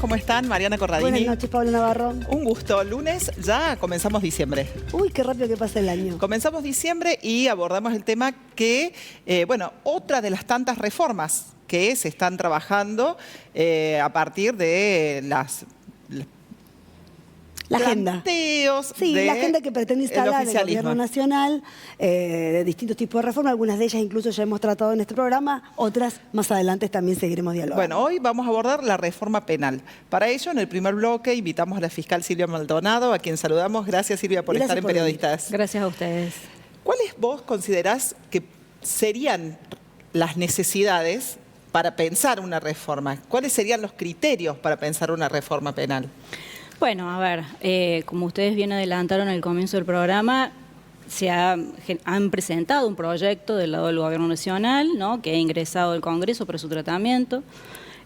¿cómo están? Mariana Corradini. Buenas noches, Pablo Navarro. Un gusto. Lunes ya comenzamos diciembre. Uy, qué rápido que pasa el año. Comenzamos diciembre y abordamos el tema que, otra de las tantas reformas que se están trabajando a partir de la agenda. Planteos sí, la agenda que pretende instalar el Gobierno Nacional, de distintos tipos de reformas, algunas de ellas incluso ya hemos tratado en este programa, otras más adelante también seguiremos dialogando. Bueno, hoy vamos a abordar la reforma penal. Para ello, en el primer bloque, invitamos a la fiscal Silvia Maldonado, a quien saludamos. Gracias, Silvia, por estar en Periodistas. Gracias a ustedes. ¿Cuáles vos considerás que serían las necesidades para pensar una reforma? ¿Cuáles serían los criterios para pensar una reforma penal? Bueno, a ver, como ustedes bien adelantaron al comienzo del programa, han presentado un proyecto del lado del Gobierno Nacional, ¿no?, que ha ingresado al Congreso para su tratamiento.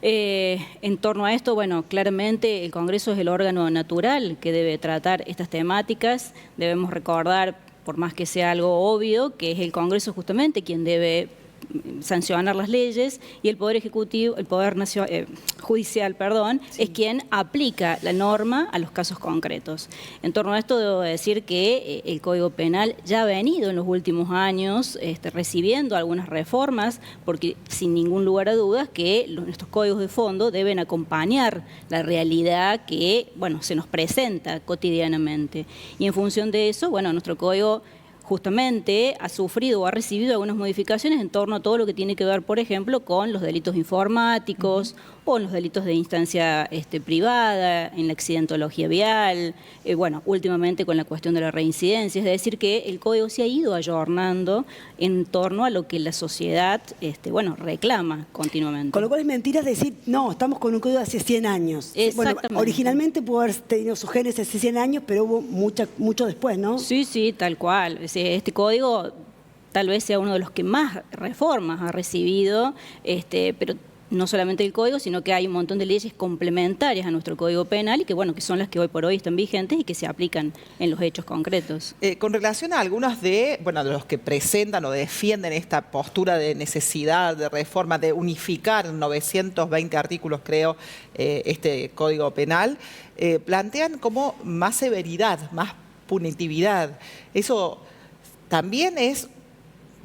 En torno a esto, bueno, claramente el Congreso es el órgano natural que debe tratar estas temáticas. Debemos recordar, por más que sea algo obvio, que es el Congreso justamente quien debe sancionar las leyes y el Poder Ejecutivo, el Poder Judicial, sí, es quien aplica la norma a los casos concretos. En torno a esto debo decir que el Código Penal ya ha venido en los últimos años recibiendo algunas reformas, porque sin ningún lugar a dudas que nuestros códigos de fondo deben acompañar la realidad que, bueno, se nos presenta cotidianamente. Y en función de eso, bueno, nuestro código justamente ha sufrido o ha recibido algunas modificaciones en torno a todo lo que tiene que ver, por ejemplo, con los delitos informáticos o en los delitos de instancia privada, en la accidentología vial, bueno, últimamente con la cuestión de la reincidencia. Es decir, que el Código se ha ido ayornando en torno a lo que la sociedad reclama continuamente. Con lo cual es mentira decir, no, estamos con un código de hace 100 años. Exactamente. Bueno, originalmente pudo haber tenido su génesis hace 100 años, pero hubo mucho después, ¿no? Sí, sí, tal cual. Este código tal vez sea uno de los que más reformas ha recibido, pero no solamente el código, sino que hay un montón de leyes complementarias a nuestro Código Penal y que, bueno, que son las que hoy por hoy están vigentes y que se aplican en los hechos concretos. Con relación a algunos de los que presentan o defienden esta postura de necesidad de reforma, de unificar 920 artículos, creo, este Código Penal, plantean como más severidad, más punitividad. ¿Eso también es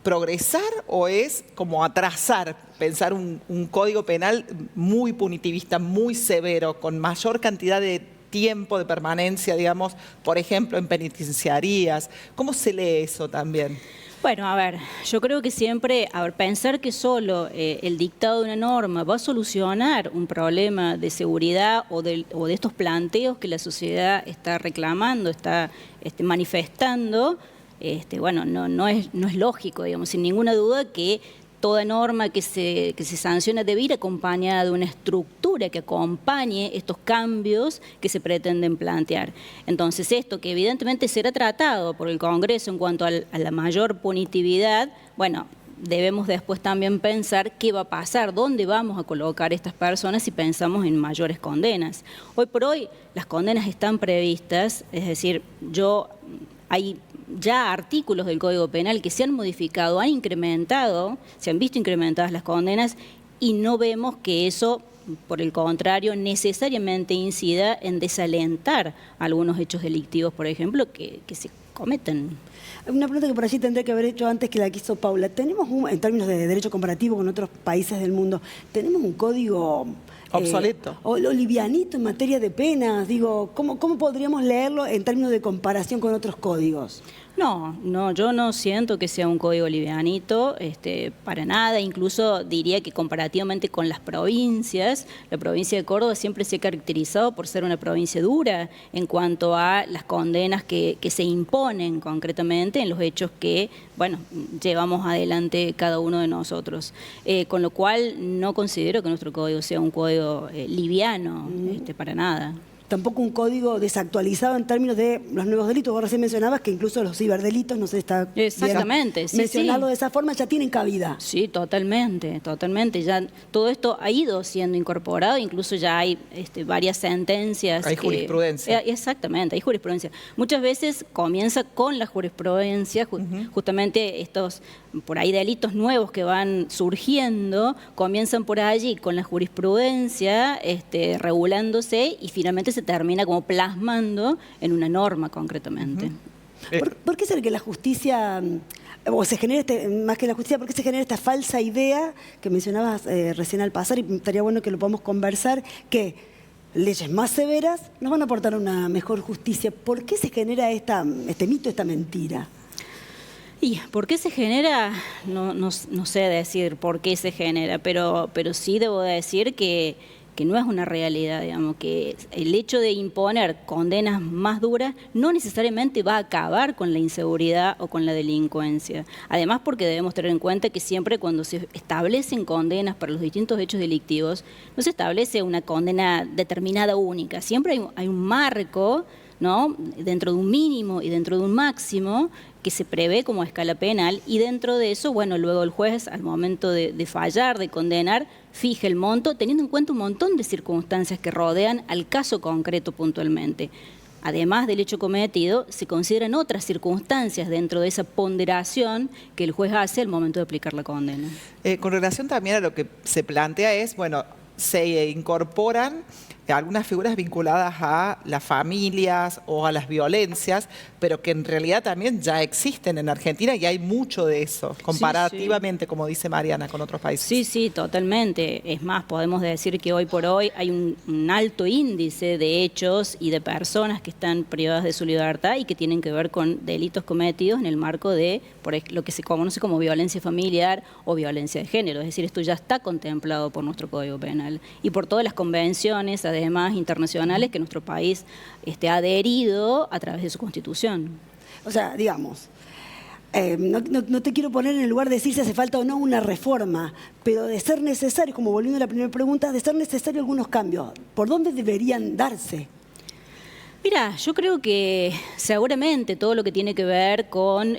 progresar o es como atrasar, pensar un código penal muy punitivista, muy severo, con mayor cantidad de tiempo de permanencia, digamos, por ejemplo, en penitenciarías? ¿Cómo se lee eso también? Bueno, a ver, yo creo que siempre, pensar que solo el dictado de una norma va a solucionar un problema de seguridad o de estos planteos que la sociedad está reclamando, está manifestando, no es lógico, digamos, sin ninguna duda que toda norma que se sanciona debe ir acompañada de una estructura que acompañe estos cambios que se pretenden plantear. Entonces, esto que evidentemente será tratado por el Congreso en cuanto a la mayor punitividad, bueno, debemos después también pensar qué va a pasar, dónde vamos a colocar a estas personas si pensamos en mayores condenas. Hoy por hoy las condenas están previstas, es decir, hay ya artículos del Código Penal que se han modificado, se han visto incrementadas las condenas y no vemos que eso, por el contrario, necesariamente incida en desalentar algunos hechos delictivos, por ejemplo, que se cometen. Una pregunta que por allí tendría que haber hecho antes que la que hizo Paula. Tenemos, en términos de derecho comparativo con otros países del mundo, tenemos un código obsoleto o livianito en materia de penas. Digo, ¿cómo podríamos leerlo en términos de comparación con otros códigos? No, yo no siento que sea un código livianito, para nada. Incluso diría que comparativamente con las provincias, la provincia de Córdoba siempre se ha caracterizado por ser una provincia dura en cuanto a las condenas que se imponen concretamente en los hechos que, bueno, llevamos adelante cada uno de nosotros. Con lo cual no considero que nuestro código sea un código liviano, para nada. tampoco un código desactualizado en términos de los nuevos delitos. Vos recién mencionabas que incluso los ciberdelitos, no sé, está exactamente, sí, mencionado de esa forma, ya tienen cabida. Sí, totalmente, totalmente. Ya todo esto ha ido siendo incorporado, incluso ya hay varias sentencias. Hay jurisprudencia. Exactamente, hay jurisprudencia. Muchas veces comienza con la jurisprudencia, justamente estos por ahí delitos nuevos que van surgiendo, comienzan por allí con la jurisprudencia regulándose y finalmente se termina como plasmando en una norma concretamente. ¿Por qué es el que la justicia, o se genera, más que la justicia, por qué se genera esta falsa idea que mencionabas recién al pasar, y estaría bueno que lo podamos conversar, que leyes más severas nos van a aportar una mejor justicia? ¿Por qué se genera este mito, esta mentira? ¿Y por qué se genera? No sé decir por qué se genera, pero sí debo decir que no es una realidad, digamos, que el hecho de imponer condenas más duras no necesariamente va a acabar con la inseguridad o con la delincuencia. Además, porque debemos tener en cuenta que siempre cuando se establecen condenas para los distintos hechos delictivos, no se establece una condena determinada única, siempre hay un marco, ¿no?, dentro de un mínimo y dentro de un máximo que se prevé como escala penal, y dentro de eso, bueno, luego el juez, al momento de fallar, de condenar, fija el monto, teniendo en cuenta un montón de circunstancias que rodean al caso concreto puntualmente. Además del hecho cometido, se consideran otras circunstancias dentro de esa ponderación que el juez hace al momento de aplicar la condena. Con relación también a lo que se plantea es, bueno, se incorporan algunas figuras vinculadas a las familias o a las violencias, pero que en realidad también ya existen en Argentina y hay mucho de eso, comparativamente, sí, como dice Mariana, con otros países. Sí, sí, totalmente. Es más, podemos decir que hoy por hoy hay un alto índice de hechos y de personas que están privadas de su libertad y que tienen que ver con delitos cometidos en el marco de lo que se conoce como violencia familiar o violencia de género. Es decir, esto ya está contemplado por nuestro Código Penal y por todas las convenciones, además internacionales, que nuestro país ha adherido a través de su Constitución. O sea, digamos, no te quiero poner en el lugar de decir si hace falta o no una reforma, pero de ser necesario, como volviendo a la primera pregunta, de ser necesario algunos cambios, ¿por dónde deberían darse? Mira, yo creo que seguramente todo lo que tiene que ver con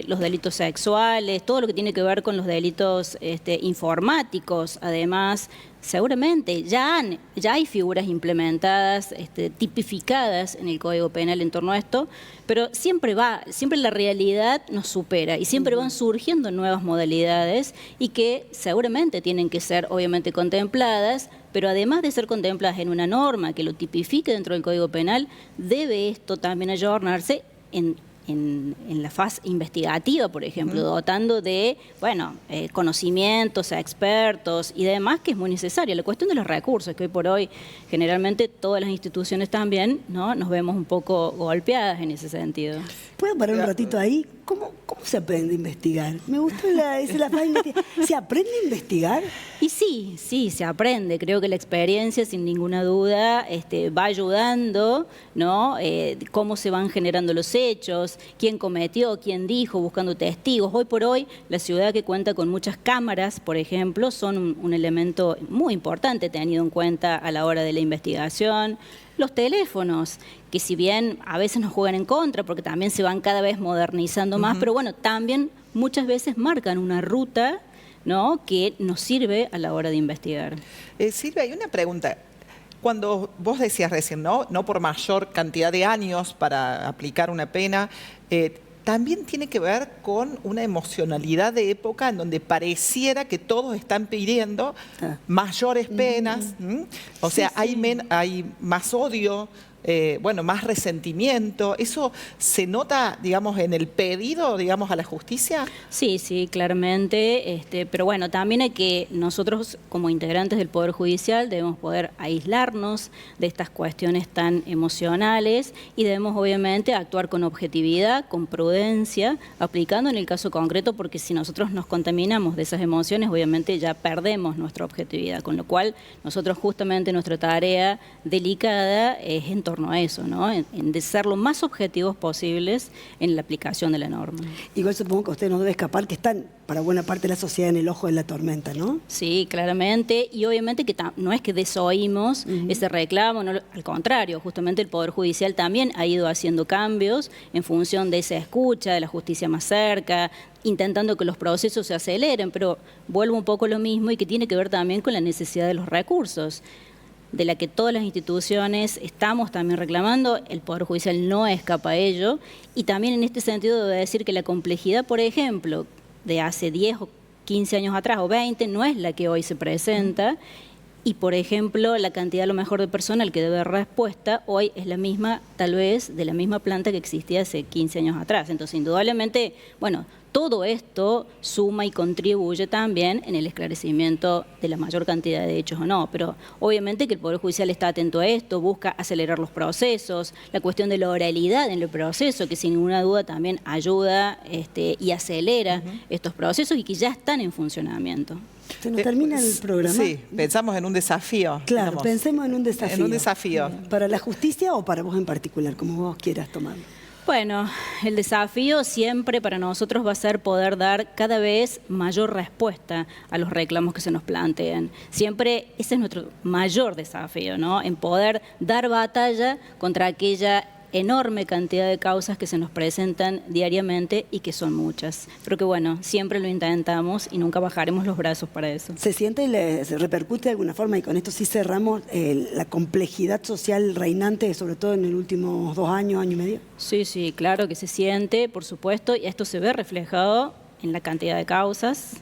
los delitos sexuales, todo lo que tiene que ver con los delitos informáticos, además, seguramente ya hay figuras implementadas, tipificadas en el Código Penal en torno a esto, pero siempre la realidad nos supera y siempre van surgiendo nuevas modalidades y que seguramente tienen que ser obviamente contempladas, pero además de ser contempladas en una norma que lo tipifique dentro del Código Penal, debe esto también ayornarse en la fase investigativa, por ejemplo, dotando de, conocimientos a expertos y demás, que es muy necesario. La cuestión de los recursos, que hoy por hoy generalmente todas las instituciones también, ¿no?, nos vemos un poco golpeadas en ese sentido. ¿Puedo parar un ratito ahí? ¿Cómo se aprende a investigar? Me gustó la investigación. ¿Se aprende a investigar? Y sí, se aprende. Creo que la experiencia, sin ninguna duda, va ayudando, ¿no? Cómo se van generando los hechos, quién cometió, quién dijo, buscando testigos. Hoy por hoy, la ciudad que cuenta con muchas cámaras, por ejemplo, son un elemento muy importante tenido en cuenta a la hora de la investigación. Los teléfonos, que si bien a veces nos juegan en contra, porque también se van cada vez modernizando más, pero bueno, también muchas veces marcan una ruta, ¿no?, que nos sirve a la hora de investigar. Silvia, hay una pregunta. Cuando vos decías recién, no por mayor cantidad de años para aplicar una pena, también tiene que ver con una emocionalidad de época en donde pareciera que todos están pidiendo mayores penas. O sea, hay más odio, más resentimiento. ¿Eso se nota, digamos, en el pedido, digamos, a la justicia? Sí, claramente. Pero bueno, también hay que nosotros, como integrantes del Poder Judicial, debemos poder aislarnos de estas cuestiones tan emocionales y debemos, obviamente, actuar con objetividad, con prudencia, aplicando en el caso concreto, porque si nosotros nos contaminamos de esas emociones, obviamente ya perdemos nuestra objetividad. Con lo cual, nosotros justamente nuestra tarea delicada es en torno torno a eso, ¿no? En de ser lo más objetivos posibles en la aplicación de la norma. Igual supongo que a usted no debe escapar que están, para buena parte de la sociedad, en el ojo de la tormenta, ¿no? Sí, claramente, y obviamente que no es que desoímos ese reclamo, no, al contrario, justamente el Poder Judicial también ha ido haciendo cambios en función de esa escucha, de la justicia más cerca, intentando que los procesos se aceleren, pero vuelvo un poco a lo mismo y que tiene que ver también con la necesidad de los recursos, de la que todas las instituciones estamos también reclamando. El Poder Judicial no escapa a ello, y también en este sentido debo decir que la complejidad, por ejemplo, de hace 10 o 15 años atrás o 20, no es la que hoy se presenta, y por ejemplo la cantidad a lo mejor de personal que debe dar respuesta hoy es la misma, tal vez de la misma planta que existía hace 15 años atrás. Entonces indudablemente, bueno, todo esto suma y contribuye también en el esclarecimiento de la mayor cantidad de hechos o no, pero obviamente que el Poder Judicial está atento a esto, busca acelerar los procesos, la cuestión de la oralidad en el proceso, que sin ninguna duda también ayuda y acelera estos procesos y que ya están en funcionamiento. Se nos termina el programa. Sí, pensamos en un desafío. Claro, digamos. pensemos en un desafío. En un desafío. ¿Para la justicia o para vos en particular, como vos quieras tomarlo? Bueno, el desafío siempre para nosotros va a ser poder dar cada vez mayor respuesta a los reclamos que se nos plantean. Siempre ese es nuestro mayor desafío, ¿no? En poder dar batalla contra aquella enorme cantidad de causas que se nos presentan diariamente y que son muchas. Pero que bueno, siempre lo intentamos y nunca bajaremos los brazos para eso. ¿Se siente y se repercute de alguna forma, y con esto sí cerramos, la complejidad social reinante, sobre todo en los últimos 2 años, año y medio? Sí, sí, claro que se siente, por supuesto, y esto se ve reflejado en la cantidad de causas,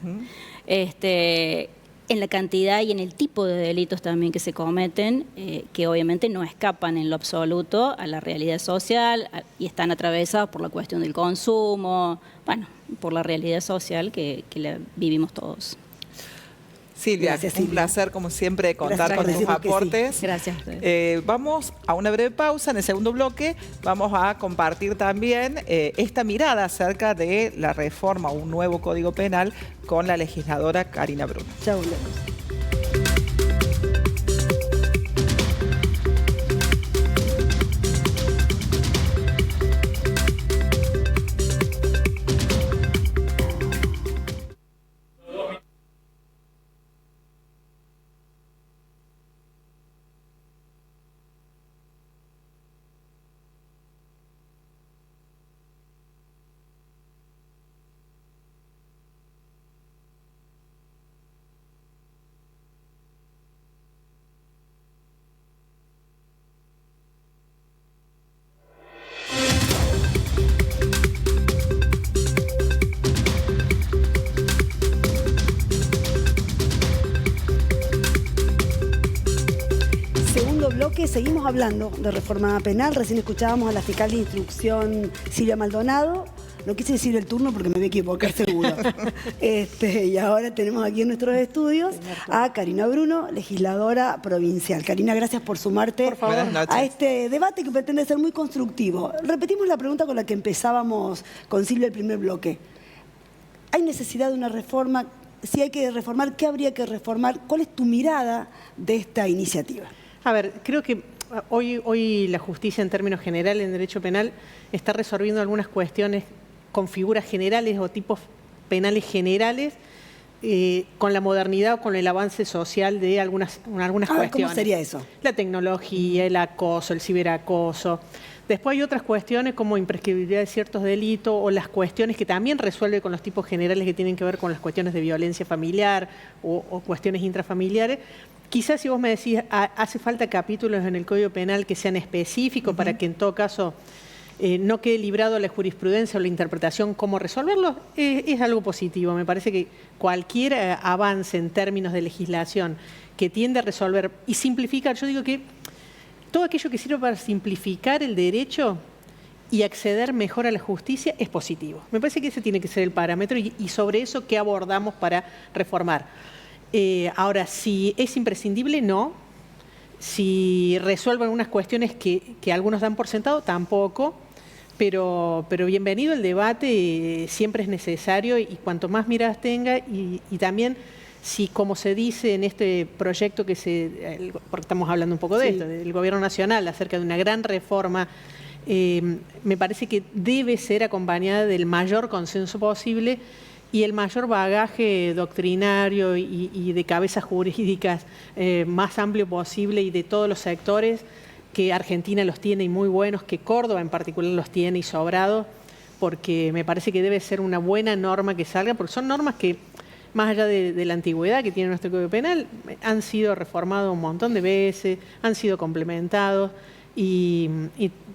en la cantidad y en el tipo de delitos también que se cometen, que obviamente no escapan en lo absoluto a la realidad social y están atravesados por la cuestión del consumo, bueno, por la realidad social que la vivimos todos. Silvia, Gracias, un Silvia. placer como siempre contar Gracias, con tus decimos que sí. aportes. Gracias a ustedes. Vamos a una breve pausa. En el segundo bloque vamos a compartir también esta mirada acerca de la reforma, un nuevo Código Penal, con la legisladora Karina Bruno. Ya volvemos. Bloque, seguimos hablando de reforma penal. Recién escuchábamos a la fiscal de instrucción Silvia Maldonado. No quise decir el turno porque me voy a equivocar seguro. Y ahora tenemos aquí en nuestros estudios a Karina Bruno, legisladora provincial. Karina, gracias por sumarte a este debate que pretende ser muy constructivo. Repetimos la pregunta con la que empezábamos con Silvia el primer bloque. ¿Hay necesidad de una reforma? Si hay que reformar, ¿qué habría que reformar? ¿Cuál es tu mirada de esta iniciativa? A ver, creo que hoy la justicia en términos generales, en derecho penal, está resolviendo algunas cuestiones con figuras generales o tipos penales generales, con la modernidad o con el avance social de algunas cuestiones. ¿Cómo sería eso? La tecnología, el acoso, el ciberacoso. Después hay otras cuestiones como imprescriptibilidad de ciertos delitos o las cuestiones que también resuelve con los tipos generales que tienen que ver con las cuestiones de violencia familiar o cuestiones intrafamiliares. Quizás si vos me decís, hace falta capítulos en el Código Penal que sean específicos para que en todo caso no quede librado a la jurisprudencia o la interpretación cómo resolverlo, es algo positivo. Me parece que cualquier avance en términos de legislación que tiende a resolver y simplificar, yo digo que todo aquello que sirva para simplificar el derecho y acceder mejor a la justicia es positivo. Me parece que ese tiene que ser el parámetro y sobre eso, ¿qué abordamos para reformar? Ahora, si es imprescindible, no. Si resuelven unas cuestiones que algunos dan por sentado, tampoco. Pero bienvenido el debate, siempre es necesario y cuanto más miradas tenga y también si, como se dice en este proyecto porque estamos hablando un poco de esto, del Gobierno Nacional, acerca de una gran reforma, me parece que debe ser acompañada del mayor consenso posible y el mayor bagaje doctrinario y de cabezas jurídicas más amplio posible y de todos los sectores, que Argentina los tiene y muy buenos, que Córdoba en particular los tiene y sobrados, porque me parece que debe ser una buena norma que salga, porque son normas que, más allá de la antigüedad que tiene nuestro Código Penal, han sido reformados un montón de veces, han sido complementados y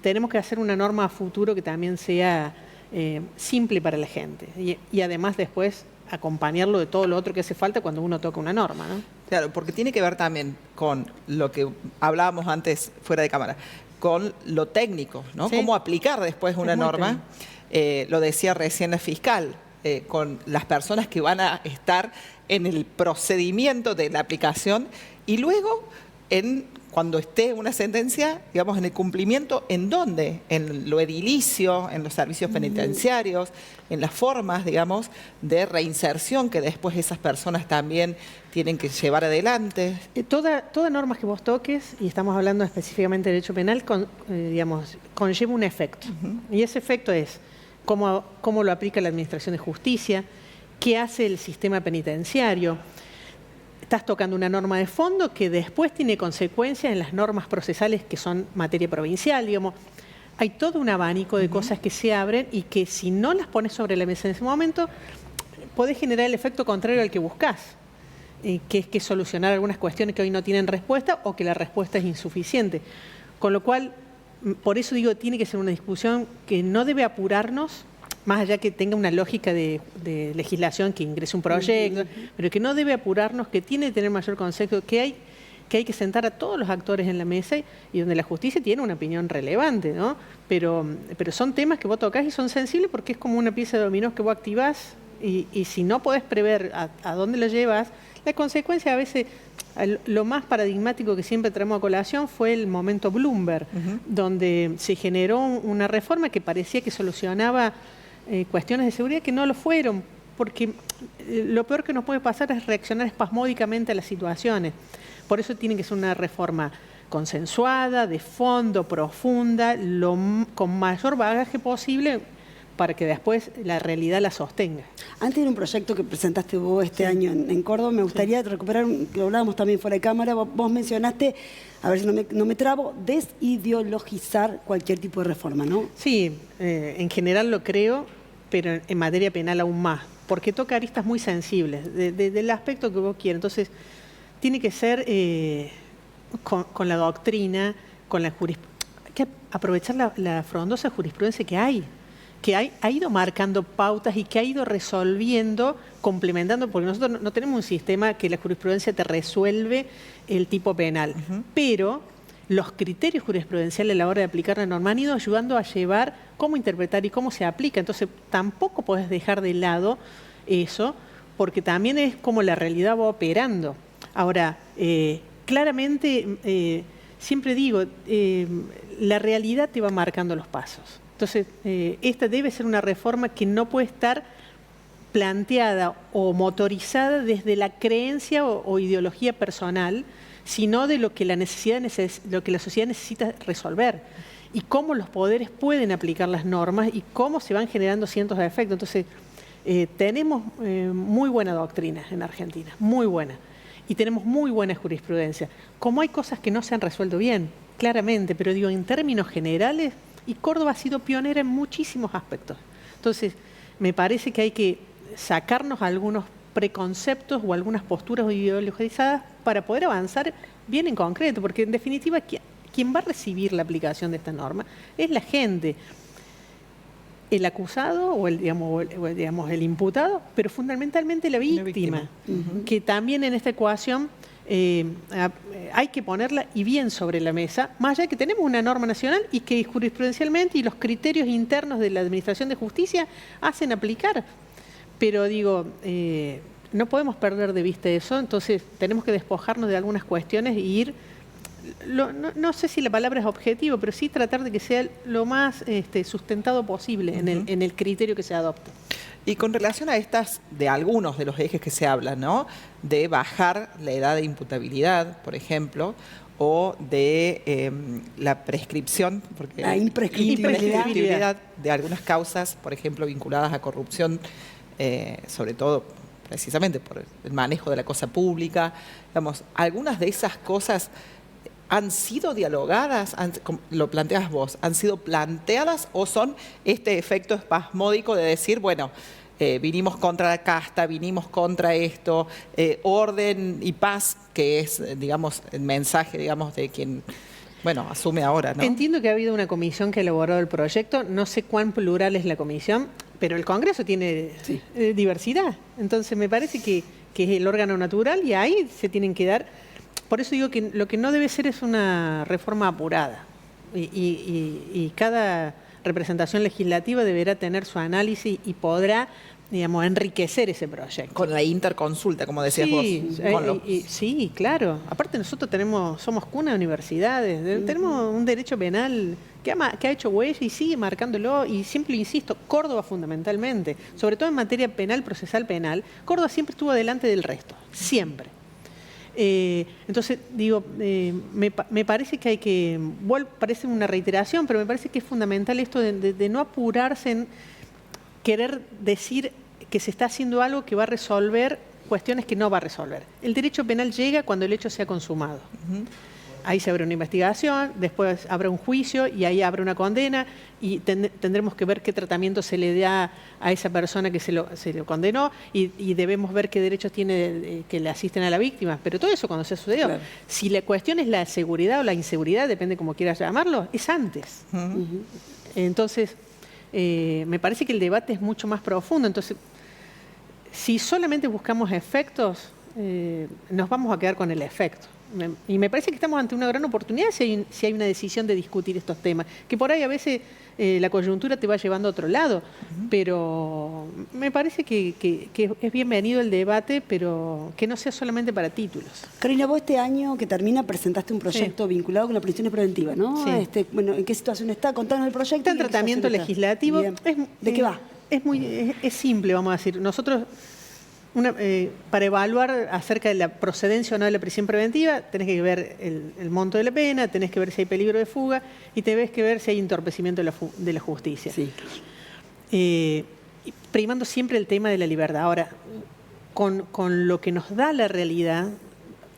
tenemos que hacer una norma a futuro que también sea simple para la gente y además después acompañarlo de todo lo otro que hace falta cuando uno toca una norma, ¿no? Claro, porque tiene que ver también con lo que hablábamos antes fuera de cámara, con lo técnico, ¿no? Sí. Cómo aplicar después una norma. Lo decía recién la fiscal, con las personas que van a estar en el procedimiento de la aplicación y luego cuando esté una sentencia, digamos, en el cumplimiento, ¿en dónde? En lo edilicio, en los servicios penitenciarios, en las formas, digamos, de reinserción que después esas personas también tienen que llevar adelante. Toda norma que vos toques, y estamos hablando específicamente de derecho penal, conlleva un efecto. Y ese efecto es cómo lo aplica la Administración de Justicia, qué hace el sistema penitenciario. Estás tocando una norma de fondo que después tiene consecuencias en las normas procesales que son materia provincial, digamos. Hay todo un abanico de cosas que se abren y que si no las pones sobre la mesa en ese momento, podés generar el efecto contrario al que buscás, que es que solucionar algunas cuestiones que hoy no tienen respuesta o que la respuesta es insuficiente. Con lo cual, por eso digo, tiene que ser una discusión que no debe apurarnos, más allá que tenga una lógica de legislación, que ingrese un proyecto, pero que no debe apurarnos, que tiene que tener mayor consenso, que hay que sentar a todos los actores en la mesa y donde la justicia tiene una opinión relevante, ¿no? Pero son temas que vos tocás y son sensibles porque es como una pieza de dominó que vos activás y si no podés prever a dónde lo llevas, la consecuencia a veces... Lo más paradigmático que siempre traemos a colación fue el momento Bloomberg, donde se generó una reforma que parecía que solucionaba cuestiones de seguridad que no lo fueron, porque lo peor que nos puede pasar es reaccionar espasmódicamente a las situaciones. Por eso tiene que ser una reforma consensuada, de fondo, profunda, con mayor bagaje posible, para que después la realidad la sostenga. Antes de un proyecto que presentaste vos este año en Córdoba, me gustaría recuperar, lo hablábamos también fuera de cámara, vos mencionaste, a ver si no me trabo, desideologizar cualquier tipo de reforma, ¿no? Sí, en general lo creo, pero en materia penal aún más, porque toca aristas muy sensibles, del aspecto que vos quieras. Entonces, tiene que ser con la doctrina, con la jurisprudencia. Hay que aprovechar la frondosa jurisprudencia que ha ido marcando pautas y que ha ido resolviendo, complementando, porque nosotros no tenemos un sistema que la jurisprudencia te resuelve el tipo penal, pero los criterios jurisprudenciales a la hora de aplicar la norma han ido ayudando a llevar cómo interpretar y cómo se aplica. Entonces, tampoco podés dejar de lado eso, porque también es como la realidad va operando. Ahora, claramente, siempre digo, la realidad te va marcando los pasos. Entonces, esta debe ser una reforma que no puede estar planteada o motorizada desde la creencia o ideología personal, sino de lo que la sociedad necesita resolver y cómo los poderes pueden aplicar las normas y cómo se van generando cientos de efectos. Entonces, tenemos muy buena doctrina en Argentina, muy buena, y tenemos muy buena jurisprudencia. Como hay cosas que no se han resuelto bien, claramente, pero digo, en términos generales, y Córdoba ha sido pionera en muchísimos aspectos. Entonces, me parece que hay que sacarnos algunos preconceptos o algunas posturas ideologizadas para poder avanzar bien en concreto, porque en definitiva quien va a recibir la aplicación de esta norma es la gente, el acusado o el imputado, pero fundamentalmente la víctima. Que también en esta ecuación hay que ponerla y bien sobre la mesa, más allá de que tenemos una norma nacional y que jurisprudencialmente y los criterios internos de la Administración de Justicia hacen aplicar. Pero digo, no podemos perder de vista eso, entonces tenemos que despojarnos de algunas cuestiones e ir, no sé si la palabra es objetivo, pero sí tratar de que sea lo más sustentado posible en el criterio que se adopte. Y con relación a estas, de algunos de los ejes que se hablan, ¿no? De bajar la edad de imputabilidad, por ejemplo, o de la prescripción, porque La imprescriptibilidad de algunas causas, por ejemplo, vinculadas a corrupción, sobre todo precisamente por el manejo de la cosa pública. Digamos, algunas de esas cosas han sido dialogadas, como lo planteas vos, han sido planteadas o son este efecto espasmódico de decir, bueno, vinimos contra la casta, vinimos contra esto, orden y paz, que es, digamos, el mensaje, digamos, de quien, bueno, asume ahora, ¿no? Entiendo que ha habido una comisión que ha elaborado el proyecto, no sé cuán plural es la comisión, pero el Congreso tiene diversidad, entonces me parece que es el órgano natural y ahí se tienen que dar. Por eso digo que lo que no debe ser es una reforma apurada y cada representación legislativa deberá tener su análisis y podrá, digamos, enriquecer ese proyecto. Con la interconsulta, como decías vos. Sí, claro. Aparte nosotros somos cuna de universidades, tenemos un derecho penal que ha hecho huella y sigue marcándolo, y siempre lo insisto, Córdoba fundamentalmente, sobre todo en materia penal, procesal penal, Córdoba siempre estuvo delante del resto, siempre. Entonces, digo, me parece que hay que, parece una reiteración, pero me parece que es fundamental esto de no apurarse en querer decir que se está haciendo algo que va a resolver cuestiones que no va a resolver. El derecho penal llega cuando el hecho se ha consumado. Ahí se abre una investigación, después habrá un juicio y ahí habrá una condena y tendremos que ver qué tratamiento se le da a esa persona que se lo condenó y debemos ver qué derechos tiene que le asisten a la víctima. Pero todo eso cuando se sucedió. Claro. Si la cuestión es la seguridad o la inseguridad, depende como quieras llamarlo, es antes. Entonces, me parece que el debate es mucho más profundo. Entonces, si solamente buscamos efectos, nos vamos a quedar con el efecto. Y me parece que estamos ante una gran oportunidad si hay una decisión de discutir estos temas, que por ahí a veces la coyuntura te va llevando a otro lado, pero me parece que es bienvenido el debate, pero que no sea solamente para títulos. Karina, vos este año que termina presentaste un proyecto vinculado con la prisión preventiva, ¿no? Sí. Bueno, ¿en qué situación está? Contanos el proyecto. Está en tratamiento legislativo. ¿De qué va? Es simple, vamos a decir. Nosotros... para evaluar acerca de la procedencia o no de la prisión preventiva, tenés que ver el monto de la pena, tenés que ver si hay peligro de fuga y tenés que ver si hay entorpecimiento de la justicia. Sí. Primando siempre el tema de la libertad. Ahora, con lo que nos da la realidad,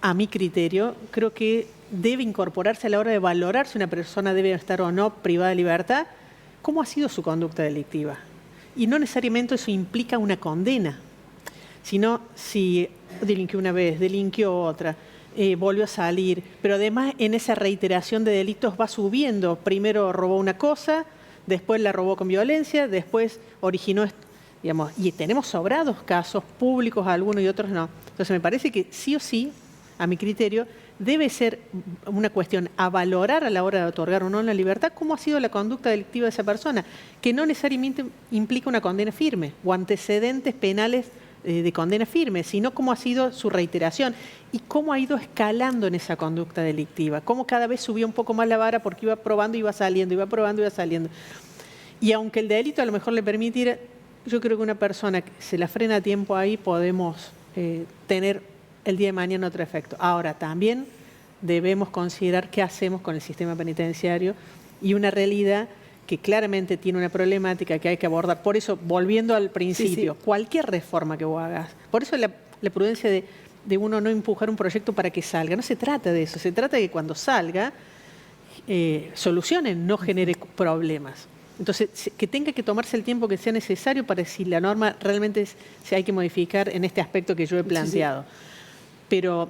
a mi criterio, creo que debe incorporarse a la hora de valorar si una persona debe estar o no privada de libertad, cómo ha sido su conducta delictiva. Y no necesariamente eso implica una condena, sino si delinquió una vez, delinquió otra, volvió a salir, pero además en esa reiteración de delitos va subiendo. Primero robó una cosa, después la robó con violencia, después originó, digamos, y tenemos sobrados casos públicos, algunos y otros no. Entonces me parece que sí o sí, a mi criterio, debe ser una cuestión a valorar a la hora de otorgar o no la libertad, cómo ha sido la conducta delictiva de esa persona, que no necesariamente implica una condena firme o antecedentes penales de condena firme, sino cómo ha sido su reiteración y cómo ha ido escalando en esa conducta delictiva, cómo cada vez subía un poco más la vara porque iba probando y iba saliendo, iba probando y iba saliendo. Y aunque el delito a lo mejor le permitiera, yo creo que una persona que se la frena a tiempo ahí podemos tener el día de mañana otro efecto. Ahora, también debemos considerar qué hacemos con el sistema penitenciario y una realidad que claramente tiene una problemática que hay que abordar. Por eso, volviendo al principio, cualquier reforma que vos hagas, por eso la prudencia de uno no empujar un proyecto para que salga. No se trata de eso, se trata de que cuando salga, solucione, no genere problemas. Entonces, que tenga que tomarse el tiempo que sea necesario para si la norma realmente se hay que modificar en este aspecto que yo he planteado. Pero...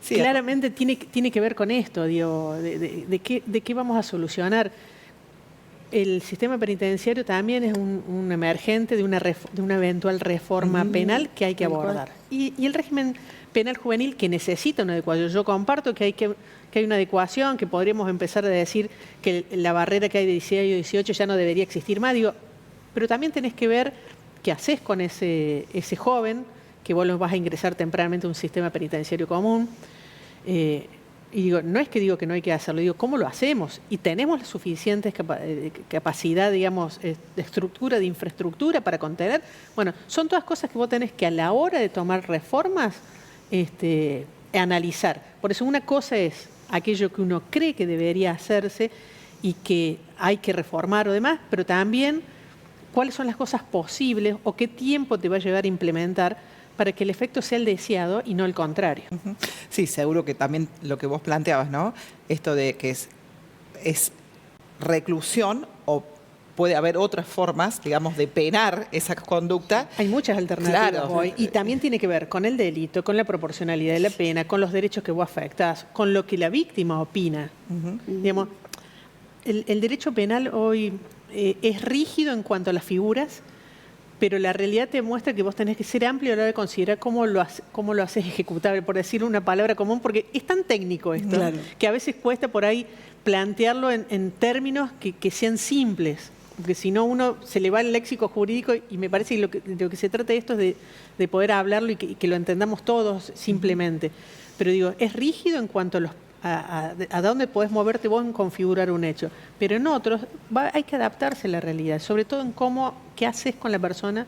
claramente tiene que ver con esto, digo, de qué vamos a solucionar. El sistema penitenciario también es un emergente de una eventual reforma penal que hay que abordar. Y el régimen penal juvenil que necesita una adecuación. Yo comparto que hay una adecuación, que podríamos empezar a decir que la barrera que hay de 16 o 18 ya no debería existir más, digo, pero también tenés que ver qué haces con ese joven, que vos los vas a ingresar tempranamente a un sistema penitenciario común. y digo, no es que digo que no hay que hacerlo, digo, ¿cómo lo hacemos? Y tenemos la suficiente capacidad, digamos, de estructura, de infraestructura para contener. Bueno, son todas cosas que vos tenés que a la hora de tomar reformas analizar. Por eso una cosa es aquello que uno cree que debería hacerse y que hay que reformar o demás, pero también cuáles son las cosas posibles o qué tiempo te va a llevar a implementar para que el efecto sea el deseado y no el contrario. Sí, seguro que también lo que vos planteabas, ¿no? Esto de que es reclusión o puede haber otras formas, digamos, de penar esa conducta. Hay muchas alternativas Claro. hoy y también tiene que ver con el delito, con la proporcionalidad de la pena, con los derechos que vos afectás, con lo que la víctima opina. Digamos, el derecho penal hoy es rígido en cuanto a las figuras, pero la realidad te muestra que vos tenés que ser amplio a la hora de considerar cómo lo haces ejecutable, por decir una palabra común, porque es tan técnico esto, Claro. que a veces cuesta por ahí plantearlo en términos que sean simples, porque si no uno se le va el léxico jurídico y me parece que de lo que se trata de esto es de poder hablarlo y que lo entendamos todos simplemente. Pero digo, es rígido en cuanto a dónde podés moverte vos en configurar un hecho. Pero en otros hay que adaptarse a la realidad, sobre todo en qué haces con la persona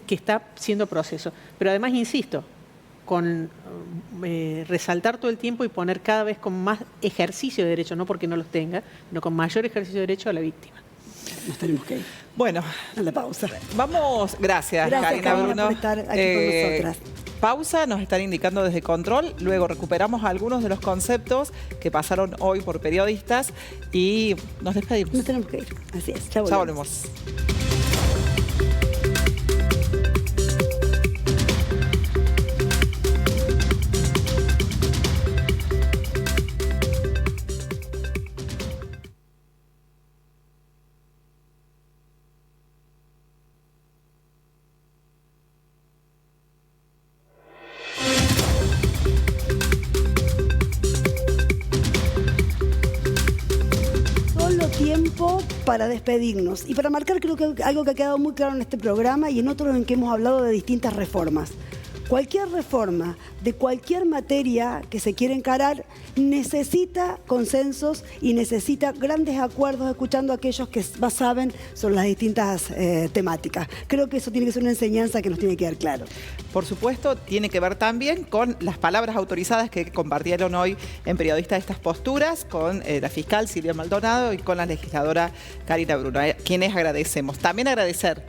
que está siendo proceso. Pero además, insisto, con resaltar todo el tiempo y poner cada vez con más ejercicio de derecho, no porque no los tenga, sino con mayor ejercicio de derecho a la víctima. Nos tenemos que ir Bueno, a la pausa. vamos, gracias Gracias, Karina Bruno. por estar aquí con nosotras. Pausa, nos están indicando desde control, luego recuperamos algunos de los conceptos que pasaron hoy por periodistas y nos despedimos. Nos tenemos que ir. Así es. Ya Ya volvemos. volvemos. Solo tiempo para despedirnos y para marcar, creo que algo que ha quedado muy claro en este programa y en otros en que hemos hablado de distintas reformas. Cualquier reforma de cualquier materia que se quiera encarar necesita consensos y necesita grandes acuerdos, escuchando a aquellos que más saben sobre las distintas temáticas. Creo que eso tiene que ser una enseñanza que nos tiene que dar claro. Por supuesto, tiene que ver también con las palabras autorizadas que compartieron hoy en Periodistas estas posturas, con la fiscal Silvia Maldonado y con la legisladora Karina Bruno, a quienes agradecemos. También agradecer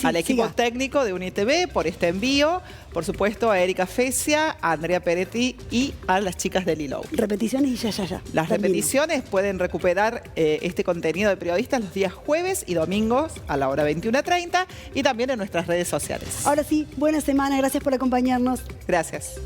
al equipo técnico de UniTV por este envío, por supuesto a Erika Fecia, a Andrea Peretti y a las chicas de Lilo. Repeticiones y ya. Las Termino. repeticiones pueden recuperar este contenido de Periodistas los días jueves y domingos a la hora 21:30 y también en nuestras redes sociales. Ahora sí, buena semana, gracias por acompañarnos. Gracias.